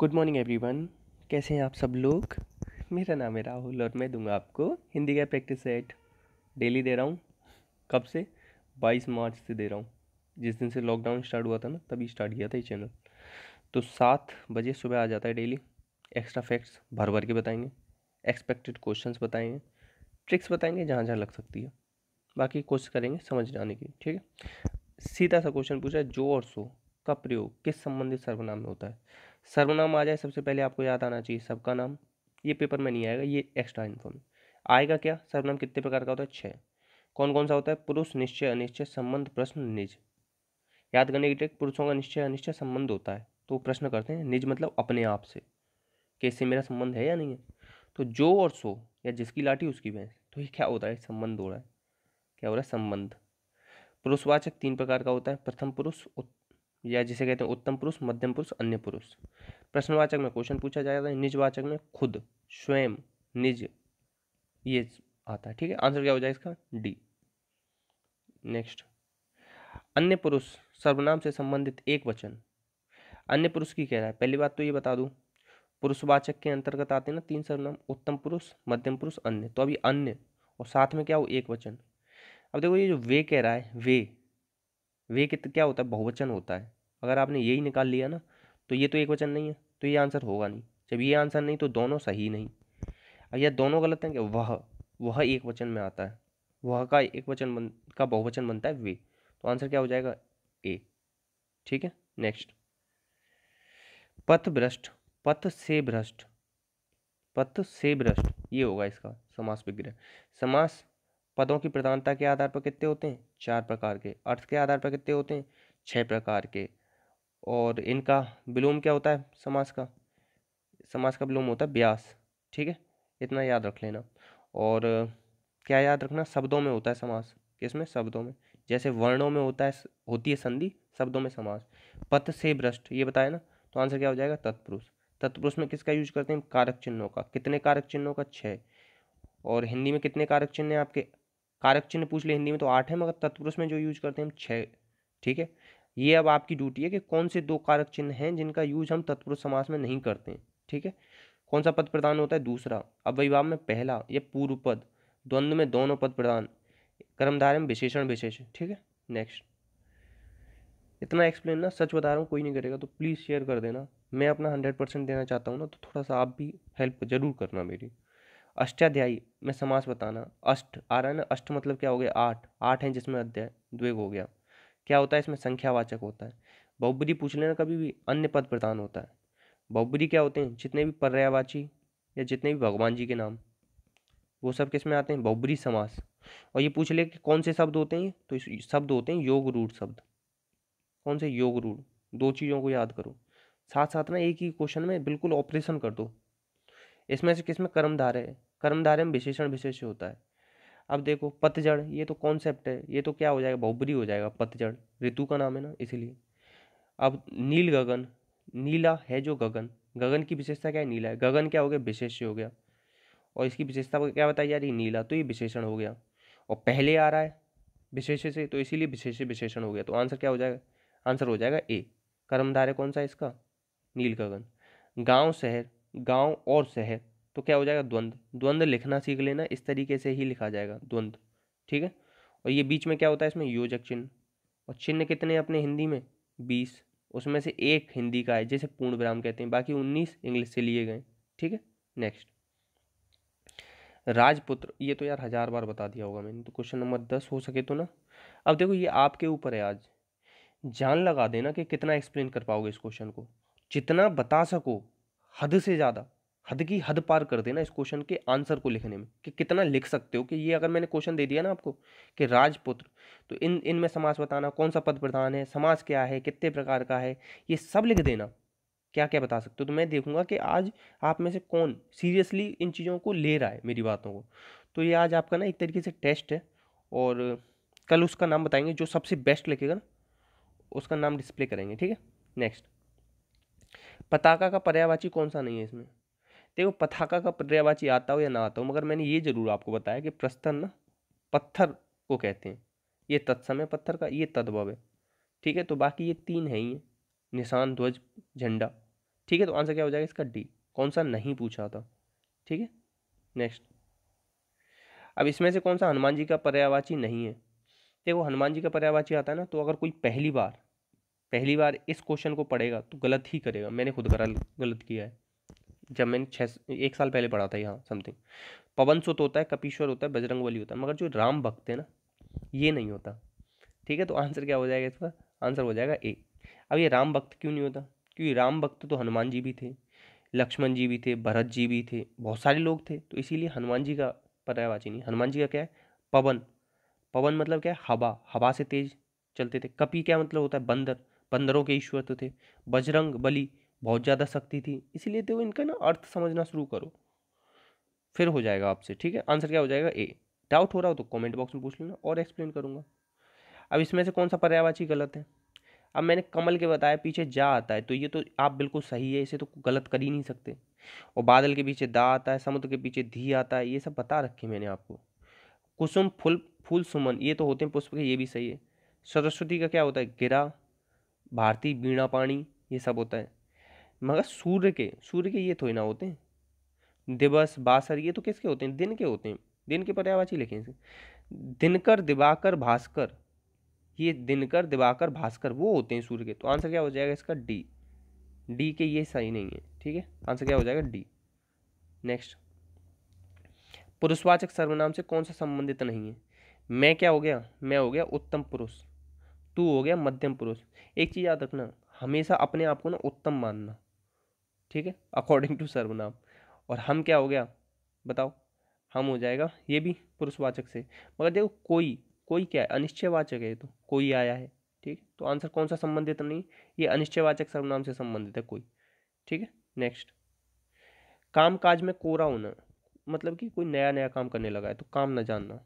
Good morning everyone. कैसे हैं आप सब लोग। मेरा नाम है राहुल और मैं दूंगा आपको हिंदी का प्रैक्टिस सेट। डेली दे रहा हूँ। कब से? 22 मार्च से दे रहा हूँ। जिस दिन से लॉकडाउन स्टार्ट हुआ था ना, तभी स्टार्ट किया था ये चैनल। तो 7 बजे सुबह आ जाता है डेली। एक्स्ट्रा फैक्ट्स भर भर के बताएंगे, एक्सपेक्टेड क्वेश्चंस बताएंगे, ट्रिक्स बताएंगे जहाँ जहाँ लग सकती है। बाकी कोशिश करेंगे समझ जाने की। ठीक है। सीधा सा क्वेश्चन पूछा है, जो और सो का प्रयोग किस संबंधित सर्वनाम में होता है। सर्वनाम आ जाए सबसे पहले आपको याद आना चाहिए सबका नाम। ये पेपर में नहीं आएगा, ये एक्स्ट्रा इन्फो में आएगा। क्या सर्वनाम कितने प्रकार का होता है? 6। कौन कौन सा होता है? पुरुष, निश्चय, अनिश्चय, संबंध, प्रश्न, निज। याद करने की ट्रिक, पुरुषों का निश्चय अनिश्चय संबंध होता है तो प्रश्न करते हैं। निज मतलब अपने आप से कि इससे मेरा संबंध है या नहीं है। तो जो और सो या जिसकी लाठी उसकी भैंस, तो ये क्या होता है? संबंध हो रहा है। क्या हो रहा है? संबंध। पुरुषवाचक 3 प्रकार का होता है। प्रथम पुरुष या जिसे कहते हैं उत्तम पुरुष, मध्यम पुरुष, अन्य पुरुष। प्रश्नवाचक में क्वेश्चन पूछा जाता है। निजवाचक में खुद, स्वयं, निज, ये आता है। ठीक है, आंसर क्या हो जाएगा इसका? डी। नेक्स्ट, अन्य पुरुष सर्वनाम से संबंधित एक वचन। अन्य पुरुष की कह रहा है। पहली बात तो ये बता दूं, पुरुषवाचक के अंतर्गत आते हैं ना 3 सर्वनाम, उत्तम पुरुष, मध्यम पुरुष, अन्य। तो अभी अन्य और साथ में क्या हो? एक वचन। अब देखो ये जो वे कह रहा है, वे क्या होता है? बहुवचन होता है। अगर आपने यही निकाल लिया ना, तो ये तो एक वचन नहीं है, तो ये आंसर होगा नहीं। जब ये आंसर नहीं तो दोनों सही नहीं। अब यह दोनों गलत हैं। क्या? वह एक वचन में आता है। वह का एक वचन का बहुवचन बनता है वे। तो आंसर क्या हो जाएगा? ए। ठीक है। नेक्स्ट, पथ भ्रष्ट, पथ से भ्रष्ट, पथ से भ्रष्ट, ये होगा इसका समास विग्रह। समास पदों की प्रधानता के आधार पर कितने होते हैं? 4 प्रकार के। अर्थ के आधार पर कितने होते हैं? 6 प्रकार के। और इनका विलोम क्या होता है? समास का विलोम होता है व्यास। ठीक है, इतना याद रख लेना। और क्या याद रखना? शब्दों में होता है समास। किसमें? शब्दों में। जैसे वर्णों में होती है संधि, शब्दों में समास। पथ से भ्रष्ट ये बताया ना, तो आंसर क्या हो जाएगा? तत्पुरुष। तत्पुरुष में किसका यूज करते हैं? कारक चिन्हों का। कितने कारक चिन्हों का? 6। और हिंदी में कितने कारक चिन्ह हैं आपके? कारक चिन्ह पूछ ले हिंदी में तो 8 है, मगर तत्पुरुष में जो यूज करते हैं हम 6। ठीक है, ये अब आपकी ड्यूटी है कि कौन से 2 कारक चिन्ह हैं जिनका यूज हम तत्पुरुष समास में नहीं करते हैं। ठीक है, कौन सा पद प्रधान होता है? दूसरा। अव्ययीभाव में पहला, या पूर्व पद। द्वंद्व में दोनों पद प्रधान। कर्मधारय में विशेषण विशेष। ठीक है। नेक्स्ट, इतना एक्सप्लेन ना सच बता रहा हूँ कोई नहीं करेगा, तो प्लीज़ शेयर कर देना। मैं अपना 100% देना चाहता हूँ ना, तो थोड़ा सा आप भी हेल्प जरूर करना मेरी। अष्टाध्यायी में समास बताना। अष्ट आ रहा है ना, अष्ट मतलब क्या हो गया? 8। 8 है जिसमें अध्याय द्विग हो गया। क्या होता है इसमें? संख्यावाचक होता है। बहुब्री पूछ लेना कभी भी, अन्य पद प्रधान होता है। बहुब्री क्या होते हैं? जितने भी पर्यायवाची या जितने भी भगवान जी के नाम, वो सब किस में आते हैं? बहुब्री समास। और ये पूछ ले कि कौन से शब्द होते हैं, तो शब्द होते हैं योग रूढ़ शब्द। कौन से? योग रूढ़। 2 चीज़ों को याद करो साथ साथ ना, एक ही क्वेश्चन में बिल्कुल ऑपरेशन कर दो। इसमें से किसमें? कर्मधारय है। कर्मधारय में विशेषण विशेष होता है। अब देखो पतझड़, ये तो कॉन्सेप्ट है, ये तो क्या हो जाएगा? बहुब्री हो जाएगा। पतझड़ ऋतु का नाम है ना, इसीलिए। अब नील गगन, नीला है जो गगन, गगन की विशेषता क्या है? नीला है। गगन क्या हो गया? विशेष्य हो गया। और इसकी विशेषता क्या बताई जा रही है? नीला, तो ये विशेषण हो गया। और पहले आ रहा है विशेष्य से, तो इसीलिए विशेष्य विशेषण हो गया। तो आंसर क्या हो जाएगा? आंसर हो जाएगा ए। कर्मधारय कौन सा है इसका? नील गगन। गांव शहर, गांव और शहर, तो क्या हो जाएगा? द्वंद्व। द्वंद्व लिखना सीख लेना, इस तरीके से ही लिखा जाएगा द्वंद्व। ठीक है। और ये बीच में क्या होता है? इसमें योजक चिन्ह। और चिन्ह कितने हैं अपने हिंदी में? 20। उसमें से एक हिंदी का है जिसे पूर्ण विराम कहते हैं, बाकी 19 इंग्लिश से लिए गए। ठीक है। नेक्स्ट, राजपुत्र, ये तो यार 1000 बार बता दिया होगा मैंने, तो क्वेश्चन नंबर 10 हो सके तो ना। अब देखो ये आपके ऊपर है, आज जान लगा देना कि कितना एक्सप्लेन कर पाओगे इस क्वेश्चन को। जितना बता सको, हद से ज़्यादा, हद की हद पार कर देना इस क्वेश्चन के आंसर को लिखने में, कि कितना लिख सकते हो। कि ये अगर मैंने क्वेश्चन दे दिया ना आपको कि राजपुत्र, तो इनमें समास बताना, कौन सा पद प्रधान है, समास क्या है, कितने प्रकार का है, ये सब लिख देना। क्या क्या बता सकते हो, तो मैं देखूंगा कि आज आप में से कौन सीरियसली इन चीज़ों को ले रहा है, मेरी बातों को। तो ये आज आपका ना एक तरीके से टेस्ट है। और कल उसका नाम बताएंगे, जो सबसे बेस्ट लिखेगा ना उसका नाम डिस्प्ले करेंगे। ठीक है। नेक्स्ट, पताका का पर्यायवाची कौन सा नहीं है इसमें? देखो पताका का पर्यायवाची आता हो या ना आता हो, मगर मैंने ये जरूर आपको बताया कि प्रस्तर ना पत्थर को कहते हैं। ये तत्समय पत्थर का, ये तद्भव है। ठीक है, तो बाकी ये 3 है ही हैं, निशान, ध्वज, झंडा। ठीक है, तो आंसर क्या हो जाएगा इसका डी, कौन सा नहीं पूछा था। ठीक है, नेक्स्ट। अब इसमें से कौन सा हनुमान जी का पर्यायवाची नहीं है। देखो हनुमान जी का पर्यायवाची आता है ना, तो अगर कोई पहली बार इस क्वेश्चन को पढ़ेगा तो गलत ही करेगा। मैंने खुद गलत किया है, जब मैंने 1 साल पहले पढ़ा था यहाँ समथिंग। पवन सुत होता है, कपीश्वर होता है, बजरंगबली होता है, मगर जो राम भक्त है ना, ये नहीं होता। ठीक है, तो आंसर क्या हो जाएगा इसका, आंसर हो जाएगा ए। अब ये राम भक्त क्यों नहीं होता, क्योंकि राम भक्त तो हनुमान जी भी थे, लक्ष्मण जी भी थे, भरत जी भी थे, बहुत सारे लोग थे, तो इसीलिए हनुमान जी का पर्यायवाची नहीं। हनुमान जी का क्या है, पवन। पवन मतलब क्या है, हवा, हवा से तेज चलते थे। कपि क्या मतलब होता है, बंदर, बंदरों के ईश्वर तो थे। बजरंग बली, बहुत ज़्यादा शक्ति थी। इसीलिए तो इनका ना अर्थ समझना शुरू करो, फिर हो जाएगा आपसे। ठीक है, आंसर क्या हो जाएगा ए। डाउट हो रहा हो तो कमेंट बॉक्स में पूछ लेना और एक्सप्लेन करूंगा। अब इसमें से कौन सा पर्यायवाची गलत है। अब मैंने कमल के बताया पीछे जा आता है, तो ये तो आप बिल्कुल सही है, इसे तो गलत कर ही नहीं सकते। और बादल के पीछे दा आता है, समुद्र के पीछे धी आता है, ये सब बता रखे मैंने आपको। कुसुम फूल, फूल सुमन, ये तो होते हैं पुष्प के, ये भी सही है। सरस्वती का क्या होता है, गिरा, भारती, वीणा पाणी, ये सब होता है। मगर सूर्य के ये थोड़ी ना होते हैं। दिवस, बासर, ये तो किसके होते हैं, दिन के होते हैं। दिन के पर्यायवाची लिखें इसे। दिनकर, दिवाकर, भास्कर, ये दिनकर, दिवाकर, भास्कर वो होते हैं सूर्य के। तो आंसर क्या हो जाएगा इसका डी। डी के ये सही नहीं है। ठीक है, आंसर क्या हो जाएगा डी। नेक्स्ट, पुरुषवाचक सर्वनाम से कौन सा संबंधित नहीं है। मैं क्या हो गया, मैं हो गया उत्तम पुरुष, तू हो गया मध्यम पुरुष। एक चीज याद रखना, हमेशा अपने आप को ना उत्तम मानना। ठीक है, अकॉर्डिंग टू सर्वनाम। और हम क्या हो गया, बताओ, हम हो जाएगा ये भी पुरुषवाचक से। मगर देखो कोई, कोई क्या है, अनिश्चयवाचक है, ये तो कोई आया है। ठीक है, तो आंसर कौन सा संबंधित नहीं, ये अनिश्चयवाचक सर्वनाम से संबंधित है कोई। ठीक है, नेक्स्ट। काम काज में कोरा होना, मतलब कि कोई नया नया काम करने लगा है तो काम न जानना।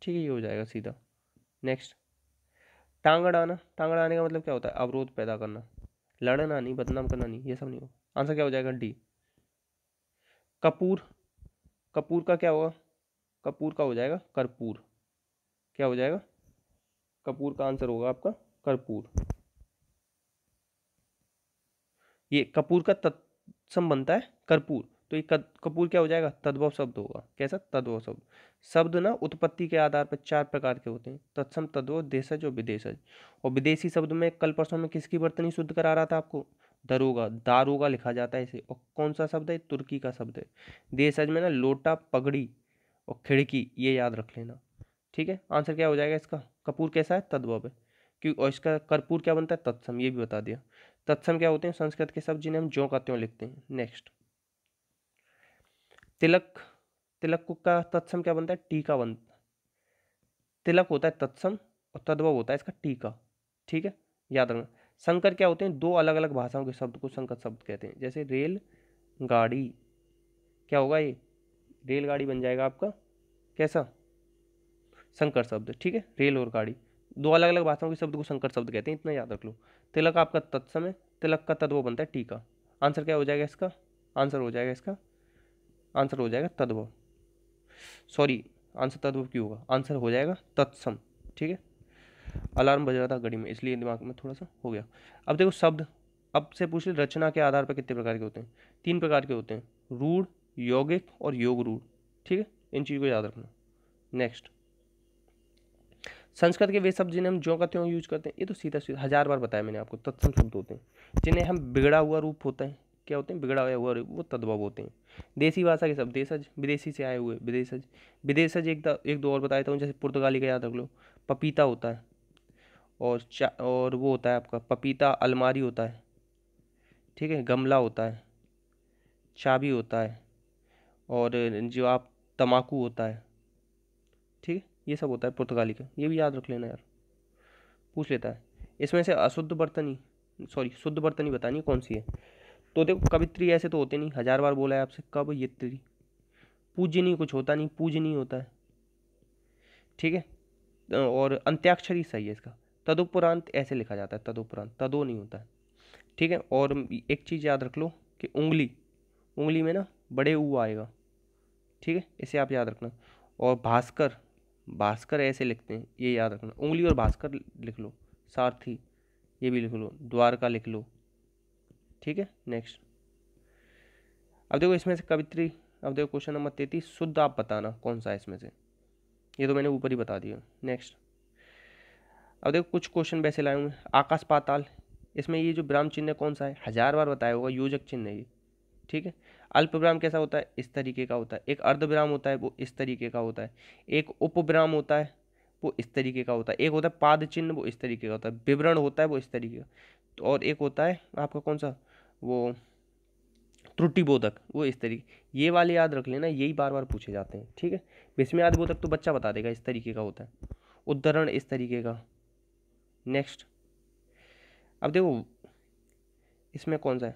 ठीक है, ये हो जाएगा सीधा। नेक्स्ट, टांग अड़ाना, टांग अड़ाने का मतलब क्या होता है, अवरोध पैदा करना, लड़ना नहीं, बदनाम करना नहीं, ये सब नहीं होगा। आंसर क्या हो जाएगा डी। कपूर, कपूर का क्या होगा, कपूर का हो जाएगा कर्पूर। क्या हो जाएगा, कपूर का आंसर होगा आपका कर्पूर। ये कपूर का तत्सम बनता है कर्पूर, तो ये कपूर क्या हो जाएगा, तद्भव शब्द होगा। कैसा, तद्भव शब्द। शब्द ना उत्पत्ति के आधार पर 4 प्रकार के होते हैं, तत्सम, तद्भव, देशज और विदेशज। और विदेशी शब्द में कल परसों में किसकी बर्तनी शुद्ध करा रहा था आपको, दरोगा, दारोगा लिखा जाता है इसे। और कौन सा शब्द है, तुर्की का शब्द है। देशज में ना लोटा, पगड़ी और खिड़की, ये याद रख लेना। ठीक है, आंसर क्या हो जाएगा इसका, कपूर कैसा है, तद्भव है। क्यों, और इसका कर्पूर क्या बनता है, तत्सम, ये भी बता दिया। तत्सम क्या होते हैं, संस्कृत के शब्द जिन्हें हम ज्यों का त्यों लिखते हैं। नेक्स्ट, तिलक, तिलक का तत्सम क्या बनता है, टीका बनता है। तिलक होता है तत्सम और तद्भव होता है इसका टीका। ठीक है, याद रखना। संकर क्या होते हैं, 2 अलग अलग भाषाओं के शब्द को संकर शब्द कहते हैं। जैसे रेल गाड़ी, क्या होगा ये, रेलगाड़ी बन जाएगा आपका कैसा, संकर शब्द। ठीक है, रेल और गाड़ी 2 अलग अलग भाषाओं के शब्द को संकर शब्द कहते हैं, इतना याद रख लो। तिलक आपका तत्सम है, तिलक का तद्भव बनता है टीका। आंसर क्या हो जाएगा इसका, आंसर हो जाएगा इसका, आंसर हो जाएगा तद्भव। सॉरी, आंसर तद्भव क्यों होगा, आंसर हो जाएगा तत्सम। ठीक है, अलार्म बज रहा था घड़ी में इसलिए दिमाग में थोड़ा सा हो गया। अब देखो शब्द, अब से पूछ ले रचना के आधार पर कितने प्रकार के होते हैं, 3 प्रकार के होते हैं, रूढ़, यौगिक और योग रूढ़। ठीक है, इन चीज़ को याद रखना। नेक्स्ट, संस्कृत के वे शब्द जिन्हें हम ज्यों का त्यों यूज करते हैं, ये तो सीधा सीधा 1000 बार बताया मैंने आपको, तत्सम शब्द होते हैं। जिन्हें हम बिगड़ा हुआ रूप होता है, क्या होते हैं, बिगड़ा हुआ रूप, वो तद्भव होते हैं। देसी भाषा के शब्द देशज, विदेशी से आए हुए विदेशज। विदेशज एक दो और बताया था, जैसे पुर्तगाली का याद रख लो, पपीता होता है। और वो होता है आपका पपीता, अलमारी होता है। ठीक है, गमला होता है, चाबी होता है, और जो आप तम्बाकू होता है। ठीक है, ये सब होता है पुर्तगाली का, ये भी याद रख लेना यार, पूछ लेता है। इसमें से अशुद्ध बर्तनी, सॉरी शुद्ध बर्तनी बतानी है कौन सी है। तो देखो कवित्री ऐसे तो होते नहीं, 1000 बार बोला है आपसे, कब ये त्री। पूजनी कुछ होता नहीं, पूजनी होता है। ठीक है, और अंत्याक्षरी सही है इसका। तदुपरांत ऐसे लिखा जाता है, तदुपरांत, तदो नहीं होता है। ठीक है, और एक चीज़ याद रख लो कि उंगली, उंगली में ना बड़े ऊ आएगा। ठीक है, इसे आप याद रखना। और भास्कर, भास्कर ऐसे लिखते हैं, ये याद रखना। उंगली और भास्कर लिख लो। सारथी, ये भी लिख लो। द्वारका लिख लो। ठीक है। नेक्स्ट, अब देखो इसमें से कवित्री, अब देखो क्वेश्चन नंबर 33, शुद्ध आप बताना कौन सा है इसमें से, ये तो मैंने ऊपर ही बता दिया। नेक्स्ट, अब देखो कुछ क्वेश्चन वैसे लाए हुए, आकाश पाताल, इसमें ये जो विराम चिन्ह कौन सा है, 1000 बार बताया होगा, योजक चिन्ह है ये, ठीक है। अल्प विराम कैसा होता है, इस तरीके का होता है। एक अर्ध विराम होता है, वो इस तरीके का होता है। एक उप विराम होता है, वो इस तरीके का होता है। एक होता है पाद चिन्ह, वो इस तरीके का होता है। विवरण होता है, वो इस तरीके का। तो और एक होता है आपका कौन सा, वो त्रुटिबोधक, वो इस तरीके। ये वाले याद रख लेना, यही बार बार पूछे जाते हैं, ठीक है। विस्मयादि बोधक तो बच्चा बता देगा, इस तरीके का होता है। उद्धरण इस तरीके का। नेक्स्ट, अब देखो इसमें कौन सा है,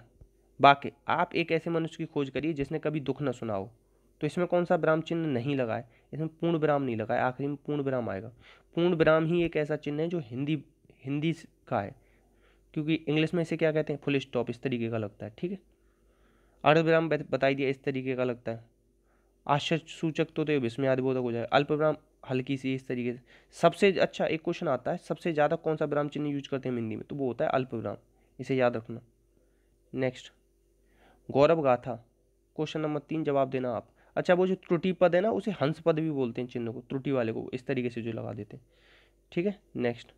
वाक्य, आप एक ऐसे मनुष्य की खोज करिए जिसने कभी दुख न सुना हो। तो इसमें कौन सा विराम चिन्ह नहीं लगा है, इसमें पूर्ण विराम नहीं लगा है, आखिरी में पूर्ण विराम आएगा। पूर्ण विराम ही एक ऐसा चिन्ह है जो हिंदी हिंदी का है, क्योंकि इंग्लिश में इसे क्या कहते हैं, फुल स्टॉप, इस तरीके का लगता है, ठीक है। अर्ध विराम बताई दिया, इस तरीके का लगता है। आश्चर्य सूचक तो ये विस्मयादिबोधक हो जाएगा। अल्प विराम हल्की सी, इस तरीके से। सबसे अच्छा एक क्वेश्चन आता है, सबसे ज़्यादा कौन सा विराम चिन्ह यूज करते हैं हिंदी में, तो वो होता है अल्प विराम, इसे याद रखना। नेक्स्ट, गौरव गाथा, क्वेश्चन नंबर 3 जवाब देना आप। अच्छा, वो जो त्रुटि पद है ना, उसे हंस पद भी बोलते हैं चिन्ह को, त्रुटि वाले को इस तरीके से जो लगा देते हैं, ठीक है। नेक्स्ट,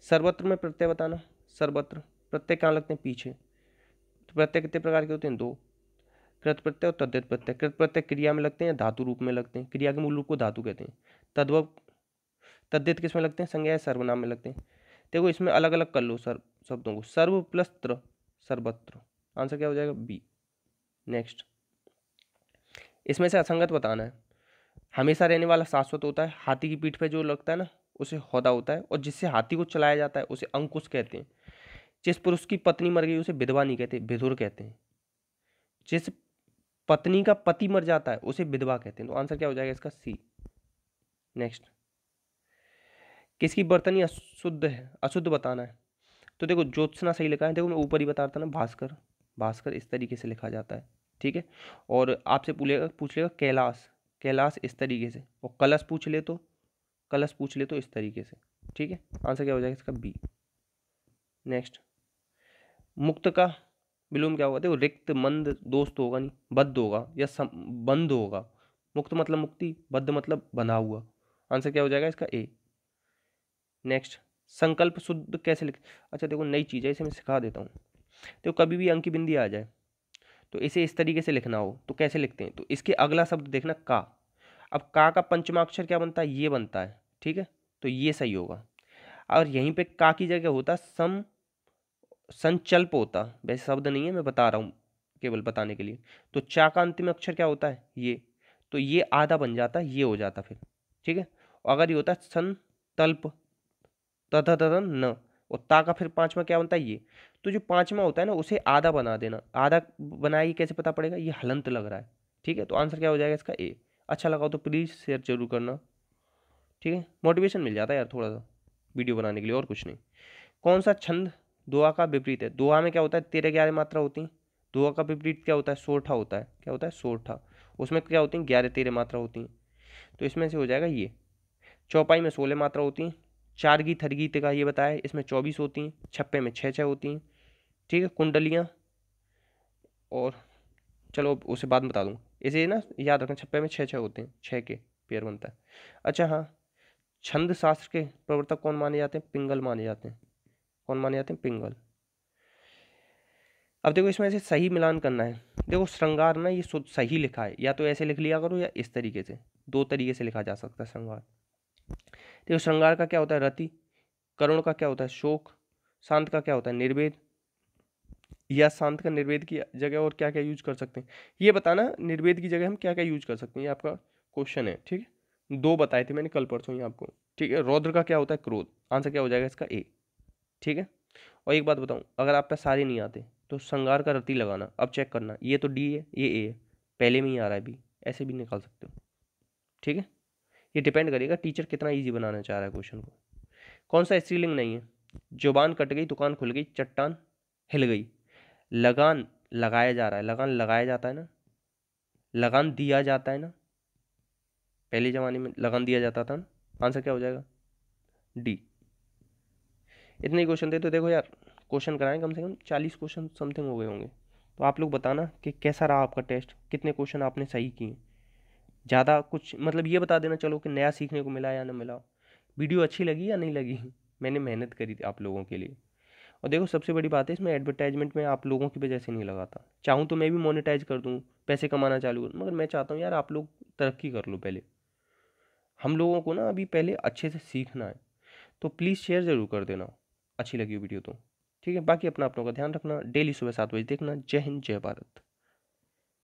सर्वत्र में प्रत्यय बताना। सर्वत्र प्रत्यय कहाँ लगते हैं, पीछे। तो प्रत्यय कितने प्रकार के होते हैं, 2, कृत प्रत्यय और तद्धित प्रत्यय। कृत प्रत्यय क्रिया में लगते हैं, धातु रूप में लगते हैं, क्रिया के मूल रूप को धातु कहते हैं। तद्भव तद्धित किस में लगते हैं, संज्ञा या सर्वनाम में लगते हैं। देखो इसमें अलग अलग कर लो शब्दों को, सर्व प्लस त्र, सर्वत्र, आंसर क्या हो जाएगा, बी। नेक्स्ट, इसमें से असंगत बताना है। हमेशा रहने वाला शाश्वत होता है, हाथी की पीठ पे जो लगता है ना, उसे हौदा होता है, और जिससे हाथी को चलाया जाता है उसे अंकुश कहते हैं। जिस पुरुष की पत्नी मर गई उसे विधवा नहीं कहते, विधुर कहते हैं। जिस पत्नी का पति मर जाता है उसे विधवा कहते हैं। तो आंसर क्या हो जाएगा इसका, सी। नेक्स्ट, किसकी बर्तनी अशुद्ध है, अशुद्ध बताना है। तो देखो ज्योत्सना सही लिखा है, देखो मैं ऊपर ही बता रहा था ना, भास्कर, भास्कर इस तरीके से लिखा जाता है, ठीक है। और आपसे पूछ लेगा कैलाश, कैलाश इस तरीके से। और कलश पूछ ले तो, कलश पूछ ले तो इस तरीके से, ठीक है। आंसर क्या हो जाएगा इसका, बी। नेक्स्ट, मुक्त का विलोम क्या होगा, देखो रिक्त, मंद, दोस्त होगा नहीं, बद्ध होगा या बंद होगा। मुक्त मतलब मुक्ति, बद्ध मतलब बंधा हुआ। आंसर क्या हो जाएगा इसका, ए। नेक्स्ट, संकल्प शुद्ध कैसे लिख, अच्छा देखो नई चीज़ है, इसे मैं सिखा देता हूँ। तो कभी भी अंक की बिंदी आ जाए तो इसे इस तरीके से लिखना हो तो कैसे लिखते हैं, तो इसके अगला शब्द देखना, का। अब का पंचमाक्षर क्या बनता है, ये बनता है, ठीक है। तो ये सही होगा। और यहीं पे का की जगह होता संचल्प होता, वैसे शब्द नहीं है, मैं बता रहा हूँ केवल बताने के लिए। तो चा का अंतिम अक्षर क्या होता है, ये। तो ये आधा बन जाता, ये हो जाता फिर, ठीक है। अगर ये होता संतल्प, तथा तथा न, और ता का फिर पांचवा क्या बनता है, ये। तो जो पांचवा होता है ना, उसे आधा बना देना। आधा बनाइए, कैसे पता पड़ेगा, ये हलंत लग रहा है, ठीक है। तो आंसर क्या हो जाएगा इसका, ए। अच्छा लगा हो तो प्लीज़ शेयर जरूर करना, ठीक है। मोटिवेशन मिल जाता है यार थोड़ा सा वीडियो बनाने के लिए, और कुछ नहीं। कौन सा छंद दोहा का विपरीत है, दोहा में क्या होता है, 13-11 मात्रा होती है। दोहा का विपरीत क्या होता है, सोरठा होता है, क्या होता है, सोरठा। उसमें क्या होती है, 11-13 मात्रा होती हैं। तो इसमें से हो जाएगा ये। चौपाई में 16 मात्रा होती हैं। चारगी थरगी तिका ये बताया, इसमें 24 होती हैं। छप्पे में 6-6 होती हैं, ठीक है। कुंडलियाँ, और चलो उसे बाद में बता दूँ, इसे ना याद रखना, छप्पे में 6-6 होते हैं, 6 के पेयर बनता है। अच्छा हाँ, छंद शास्त्र के प्रवर्तक कौन माने जाते हैं, पिंगल माने जाते हैं। कौन माने जाते हैं, पिंगल। अब देखो इसमें से सही मिलान करना है। देखो श्रृंगार ना, ये सही लिखा है, या तो ऐसे लिख लिया करो या इस तरीके से, दो तरीके से लिखा जा सकता है श्रृंगार। देखो श्रृंगार का क्या होता है, रति। करुण का क्या होता है, शोक। शांत का क्या होता है, निर्वेद। या शांत का निर्वेद की जगह और क्या क्या यूज कर सकते हैं, ये बताना, निर्वेद की जगह हम क्या क्या यूज कर सकते हैं, ये आपका क्वेश्चन है, ठीक है। दो बताए थे मैंने कल परसों ही आपको, ठीक है। रौद्र का क्या होता है, क्रोध। आंसर क्या हो जाएगा इसका, ए, ठीक है। और एक बात बताऊं, अगर आप पे सारे नहीं आते तो श्रृंगार का रति लगाना। अब चेक करना, ये तो डी है, ये ए है, पहले में ही आ रहा है बी, ऐसे भी निकाल सकते हो, ठीक है। ये डिपेंड करेगा टीचर कितना इजी बनाना चाह रहा है क्वेश्चन को। कौन सा स्त्रीलिंग नहीं है, जुबान कट गई, दुकान खुल गई, चट्टान हिल गई। लगान लगाया जा रहा है, लगान लगाया जाता है ना, लगान दिया जाता है ना, पहले ज़माने में लगान दिया जाता था ना। आंसर क्या हो जाएगा, डी। इतने क्वेश्चन थे, तो देखो यार क्वेश्चन कराएं, कम से कम 40 क्वेश्चन समथिंग हो गए होंगे। तो आप लोग बताना कि कैसा रहा आपका टेस्ट, कितने क्वेश्चन आपने सही किए। ज़्यादा कुछ मतलब ये बता देना चलो कि नया सीखने को मिला या ना मिला, वीडियो अच्छी लगी या नहीं लगी, मैंने मेहनत करी थी आप लोगों के लिए। और देखो सबसे बड़ी बात है इसमें, एडवर्टाइजमेंट में आप लोगों की वजह से नहीं लगाता। चाहूँ तो मैं भी मोनेटाइज कर दूँ, पैसे कमाना चालू करूँ, मगर मैं चाहता हूँ यार आप लोग तरक्की कर लो पहले। हम लोगों को ना अभी पहले अच्छे से सीखना है। तो प्लीज़ शेयर ज़रूर कर देना अच्छी लगी वीडियो तो। ठीक है, बाकी अपना अपनों का ध्यान रखना, डेली सुबह 7 बजे देखना। जय हिंद, जय भारत।